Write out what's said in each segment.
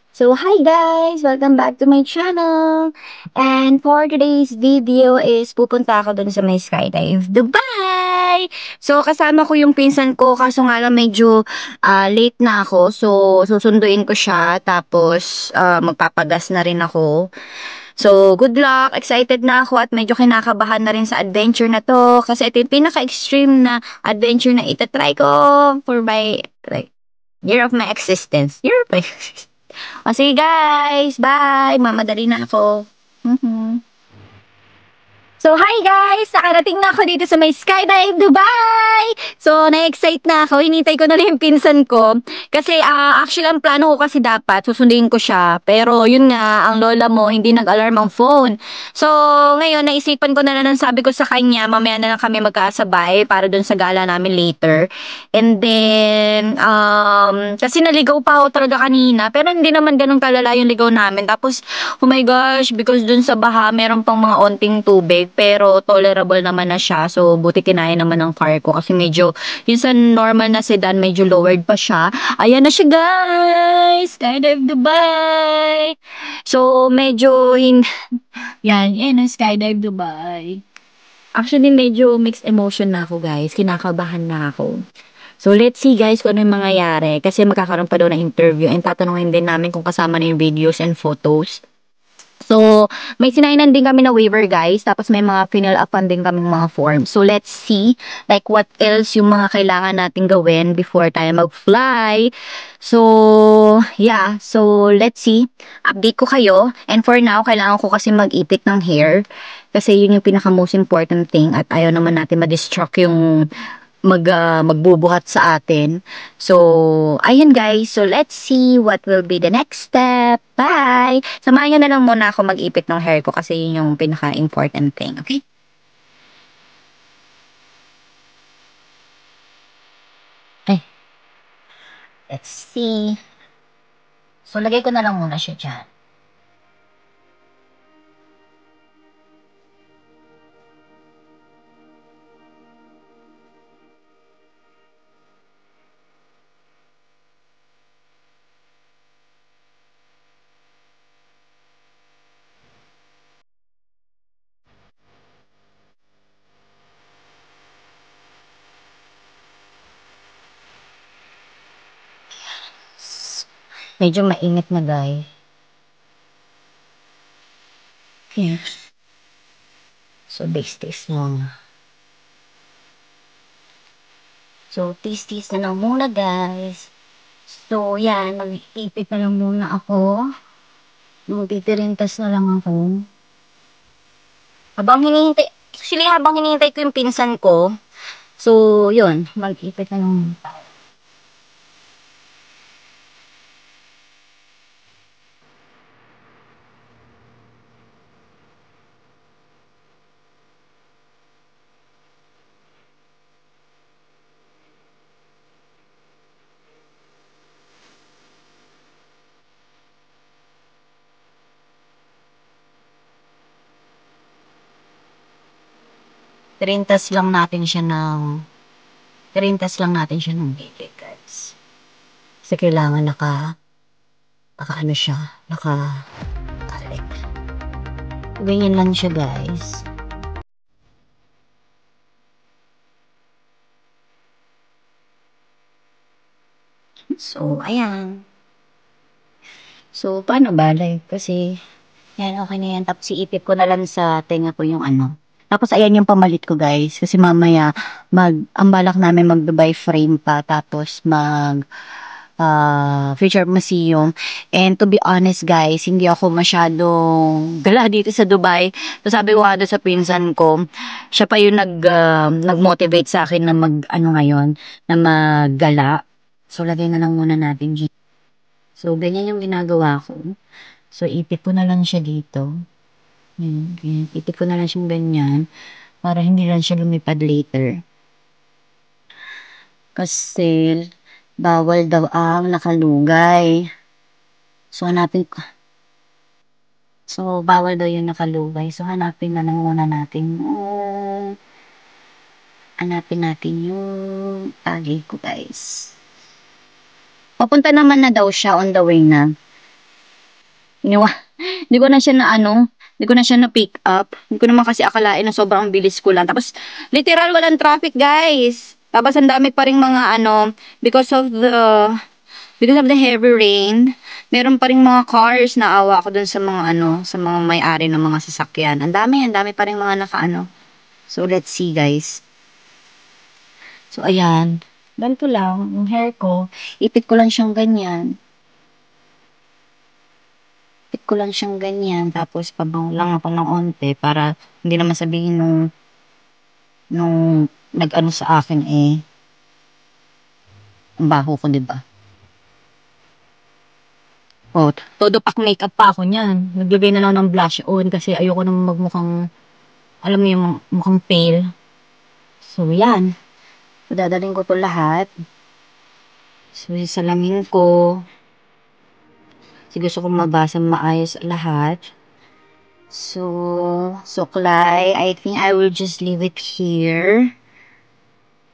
So, hi guys! Welcome back to my channel! And for today's video is pupunta ako dun sa may Skydive Dubai! So, kasama ko yung pinsan ko kaso nga lang medyo late na ako. So, susunduin ko siya tapos magpapagas na rin ako. So, good luck! Excited na ako at medyo kinakabahan na rin sa adventure na to kasi ito yung pinaka-extreme na adventure na itatry ko for my like year of my existence. Year of my O sige guys, bye! Mamadali na ako. Mhm. So, hi guys! Nakarating na ako dito sa may Skydive Dubai! So, na-excite na ako. Hinintay ko na lang yung pinsan ko. Kasi, actually, ang plano ko kasi dapat, susundin ko siya. Pero, yun nga, ang lola mo, hindi nag-alarm ang phone. So, ngayon, naisipan ko na lang, sabi ko sa kanya, mamaya na lang kami magkasabay para dun sa gala namin later. And then, kasi naligaw pa ako talaga kanina. Pero, hindi naman ganun kalala yung ligaw namin. Tapos, oh my gosh, because dun sa baha, meron pang mga onting tubig, pero tolerable naman na siya. So, buti kinaya naman ng car ko kasi medyo, yung sa normal na sedan, medyo lowered pa siya. Ayan na siya guys! Skydive Dubai! So, medyo, yan ang Skydive Dubai. Actually, medyo mixed emotion na ako guys. Kinakabahan na ako. So, let's see guys kung ano yung mangyayari. Kasi magkakaroon pa daw ng interview and tatanungin din namin kung kasama na yung videos and photos. So, may sinainan din kami na waiver guys. Tapos may mga fill upan din kami mga forms. So, let's see like what else yung mga kailangan natin gawin before tayo mag-fly. So, yeah. So, let's see. Update ko kayo. And for now, kailangan ko kasi mag-ipit ng hair. Kasi yun yung pinaka most important thing. At ayaw naman natin ma-distract yung magbubuhat sa atin. So, ayun guys. So, let's see what will be the next step. Bye! Samahan nyo na lang muna ako mag-ipit ng hair ko kasi yun yung pinaka-important thing. Okay? Ay, let's see. So, lagay ko na lang muna siya dyan. Medyo mainit na guys. Yes. So, base-taste lang. So, taste-taste na lang muna guys. So, yan. Mag-ipit na lang muna ako. Magtitirintas na lang ako. Habang hinihintay ko yung pinsan ko, so, yun, mag-ipit na lang tayo. Tirintas lang natin siya ng bibig, guys. Kasi kailangan naka ano siya, naka-alik. Ganyan lang siya, guys. So, ayan. So, paano ba? Like, kasi, yan, okay na yan. Tapos, iipit ko na lang sa tenga ko yung ano. Tapos, ayan yung pamalit ko, guys. Kasi mamaya, ang balak namin mag-Dubai frame pa. Tapos, future museum. And to be honest, guys, hindi ako masyadong gala dito sa Dubai. So, sabi ko nga doon sa pinsan ko, siya pa yung nag-motivate sa akin na ano ngayon, na maggala. So, lagay na lang muna natin dito. So, ganyan yung ginagawa ko. So, ipit ko na lang siya dito. Yan, ganyan. Ipit ko na lang siyang ganyan para hindi lang siya lumipad later. Kasi, bawal daw ang nakalugay. So, bawal daw yung nakalugay. So, hanapin na lang muna natin yung tagi ko, guys. Papunta naman na daw siya on the way na. Iniwa hindi ko na siya na ano, hindi ko na siya na pick up. Hindi ko naman kasi akalain na sobrang bilis ko lang. Tapos, literal walang traffic, guys. Tapos, ang dami pa ring mga ano, because of the heavy rain, meron pa ring mga cars na awa ko dun sa mga ano, sa mga may-ari ng mga sasakyan. Ang dami pa ring mga nakaano. So, let's see, guys. So, ayan. Ganito lang, yung hair ko. Ipit ko lang siyang ganyan. Ipit ko lang siyang ganyan. Tapos, pabango lang ako ng onte para hindi naman sabihin nung nag-ano sa akin eh, ang baho ko, diba? Oh, todo pack makeup pa ako niyan. Naglagay na lang ng blush on kasi ayoko nang magmukhang, alam mo yung mukhang pale. So, yan. So, dadalhin ko to lahat. So, salamin ko. Kasi gusto kong mabasa maayos lahat. So, suklay. I think I will just leave it here.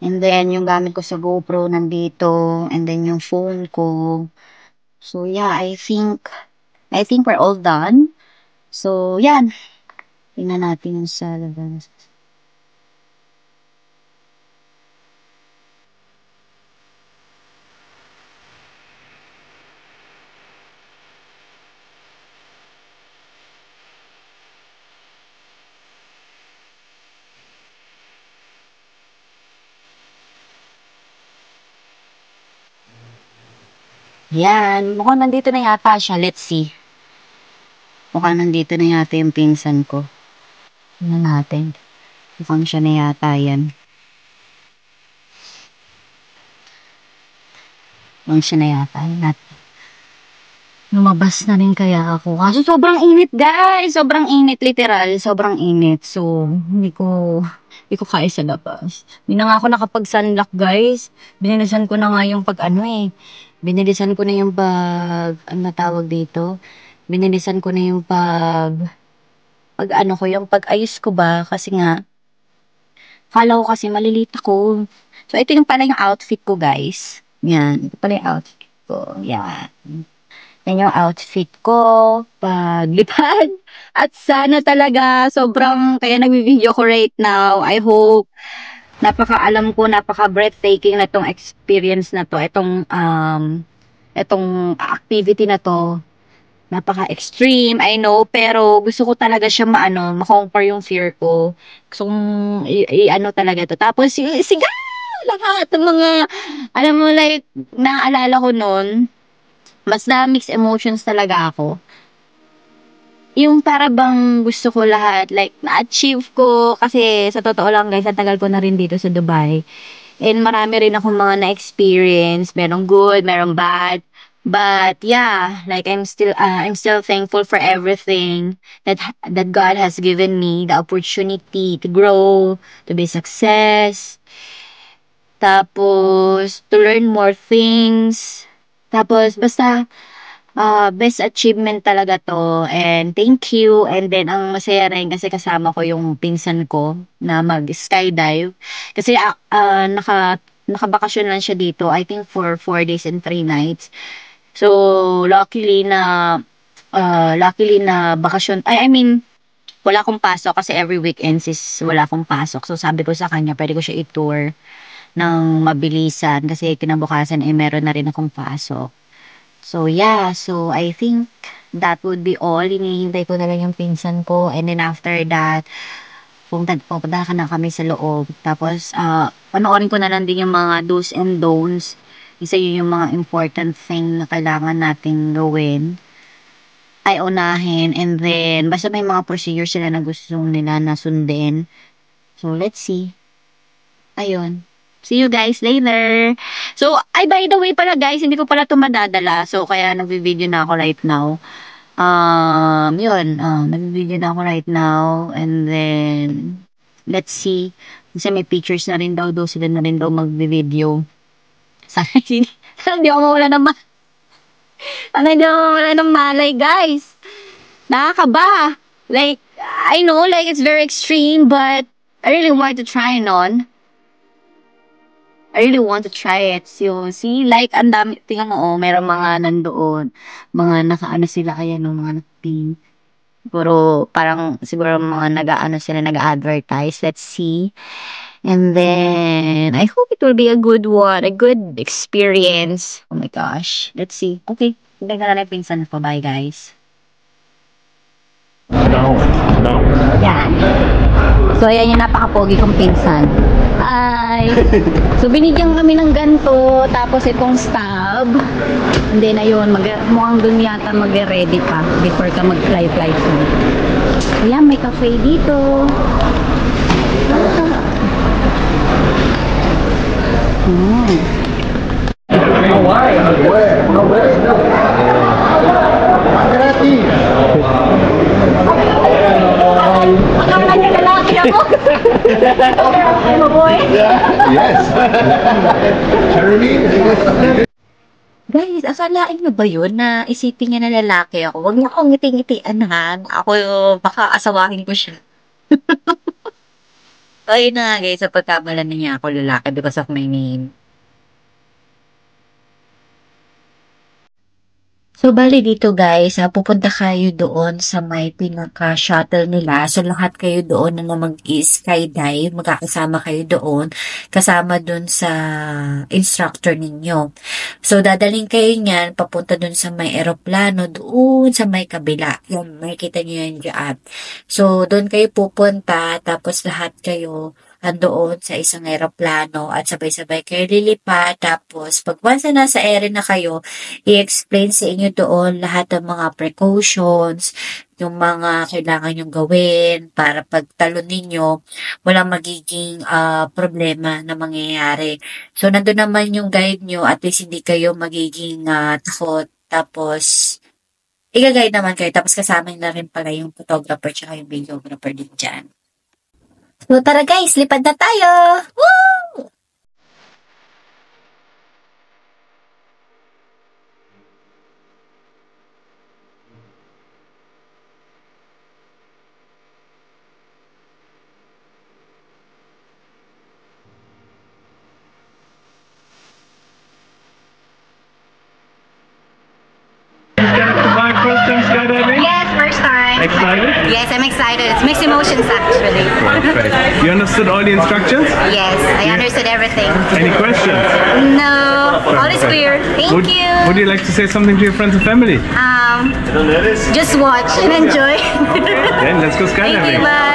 And then, yung gamit ko sa GoPro nandito. And then, yung phone ko. So, yeah, I think we're all done. So, yan. Tingnan natin yung sa labas. Yan. Mukhang nandito na yata siya. Let's see. Mukhang nandito na yata yung pinsan ko. Tingnan natin. Mukhang siya na yata yan. Mukhang siya na yata. Lumabas na rin kaya ako. Kaso sobrang init, guys. Sobrang init, literal. Sobrang init. So, hindi ko kaya sa labas. Hindi na nga ako nakapag-sunlock, guys. Binilisan ko na nga yung pag-ano eh. Binilisan ko na yung ano na tawag dito? Binilisan ko na yung pag-ano ko, yung pag-ayos ko ba? Kasi nga, kala ko kasi malilita ko. So, ito yung pala yung outfit ko, guys. Yan. Ito pala yung outfit ko. Yan. Yan yung outfit ko, paglipad. At sana talaga, sobrang, kaya nag-video ko right now. I hope, napaka-alam ko, napaka-breathtaking na tong experience na to. Itong activity na to. Napaka-extreme, I know, pero gusto ko talaga siya ma-conquer yung fear ko. Gusto kong i-ano talaga to. Tapos, sigaw! Lahat ng mga, alam mo, like, naaalala ko nun, mas na mixed emotions talaga ako. Yung para bang gusto ko lahat, like, na-achieve ko, kasi sa totoo lang guys, ang tagal ko na rin dito sa Dubai. And marami rin akong mga na-experience, merong good, merong bad. But yeah, like I'm still thankful for everything that God has given me, the opportunity to grow, to be success, tapos to learn more things. Tapos basta best achievement talaga 'to and thank you. And then ang masaya rin kasi kasama ko yung pinsan ko na mag-skydive. Kasi, nakabakasyon lang siya dito, I think for 4 days and 3 nights. So, luckily na bakasyon I mean, wala akong pasok kasi every weekends is wala akong pasok. So, sabi ko sa kanya puwede ko siya i-tour ng mabilisan kasi kinabukasan, meron na rin akong pasok. So, yeah. So, I think that would be all. Hinihintay ko na lang yung pinsan ko. And then after that, pupunta na kami sa loob. Tapos, panoorin ko na lang din yung mga do's and don'ts. Isa yun yung mga important thing na kailangan nating gawin. Ay unahin. And then, basta may mga procedure sila na gusto nila na sundin. So, let's see. Ayun. See you guys later. So, by the way pala guys, hindi ko pala ito madadala. So, kaya nagvi-video na ako right now. Yun. Nagvi-video na ako right now. And then, let's see. Kasi may pictures na rin daw. Sila na rin daw magvi-video. Sana hindi ako mawala ng sana hindi ako mawala ng malay, guys. Nakakaba. Like, I know, like, it's very extreme, but I really want to try it on. I really want to try it. So, see, like, ang dami, tingnan mo, oh, meron mga nandoon, mga nakaano sila kaya no, mga naka-pink. Siguro, parang, siguro mga nag-ano sila, nag-advertise. Let's see. And then, I hope it will be a good one, a good experience. Oh my gosh. Let's see. Okay. Hindi ka na pinsan ko. Bye, guys. No, no. Yan. So, ayan yung napaka-pogi kong pinsan. Hi! So, binigyan kami ng ganto, tapos itong stab. And then, ayun, mukhang dun yata mag-ready pa before ka mag-fly-fly food. Ayan, may cafe dito. Akala niya lalaki ako. Boy. Yes. Jeremy. Guys, akalain nyo ba yun na isipin niya na lalaki ako? Huwag niyo akong ngiti-ngitian, ha? Ako, baka asawahin ko siya. Ayun na nga, guys, sa pagkamalan na niya ako lalaki because of my name. So, bali dito guys, pupunta kayo doon sa may pinaka-shuttle nila. So, lahat kayo doon na mag-skydive, magkakasama kayo doon, kasama doon sa instructor ninyo. So, dadaling kayo niyan, papunta doon sa may eroplano, doon sa may kabila. Yan, makikita nyo yan dyan. So, doon kayo pupunta, tapos lahat kayo andoon sa isang eroplano at sabay-sabay kayo lilipat. Tapos, pag once na nasa ere na kayo, i-explain sa inyo doon lahat ng mga precautions, yung mga kailangan yung gawin para pag talon ninyo, walang magiging problema na mangyayari. So, nandun naman yung guide nyo, at least hindi kayo magiging takot. Tapos, i-guide naman kayo. Tapos, kasama na rin pala yung photographer tsaka yung videographer din dyan. So, tara guys, lipad na tayo! Woo! First time skydiving? Yes, first time. Excited? Yes, I'm excited. It's mixed emotions actually. Perfect. You understood all the instructions? Yes, I understood everything. Any questions? No, all is clear. Thank you. Would you like to say something to your friends and family? Just watch and enjoy. Then let's go Thank skydiving. you, bye.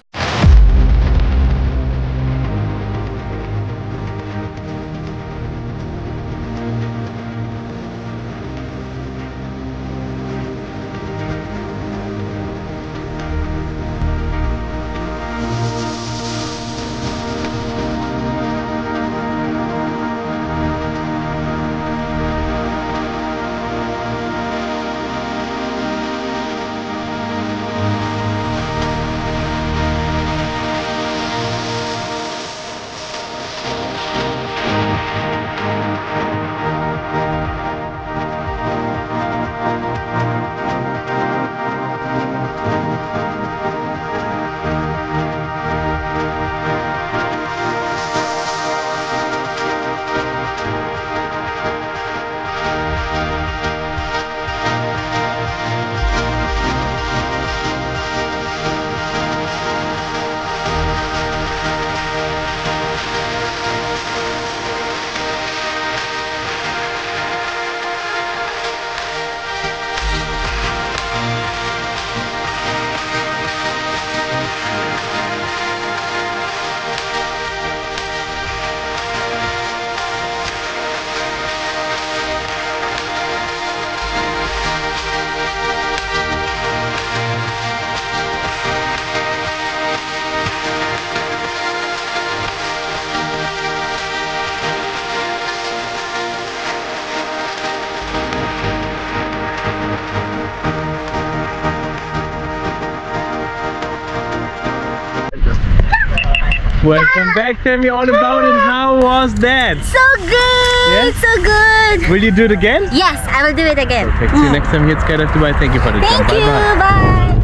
Welcome back. Tell me all about it. How was that? So good. Yeah? So good. Will you do it again? Yes, I will do it again. Perfect. See you next time here at Skydive Dubai. Thank you for the Thank jump. you. Bye-bye. Bye.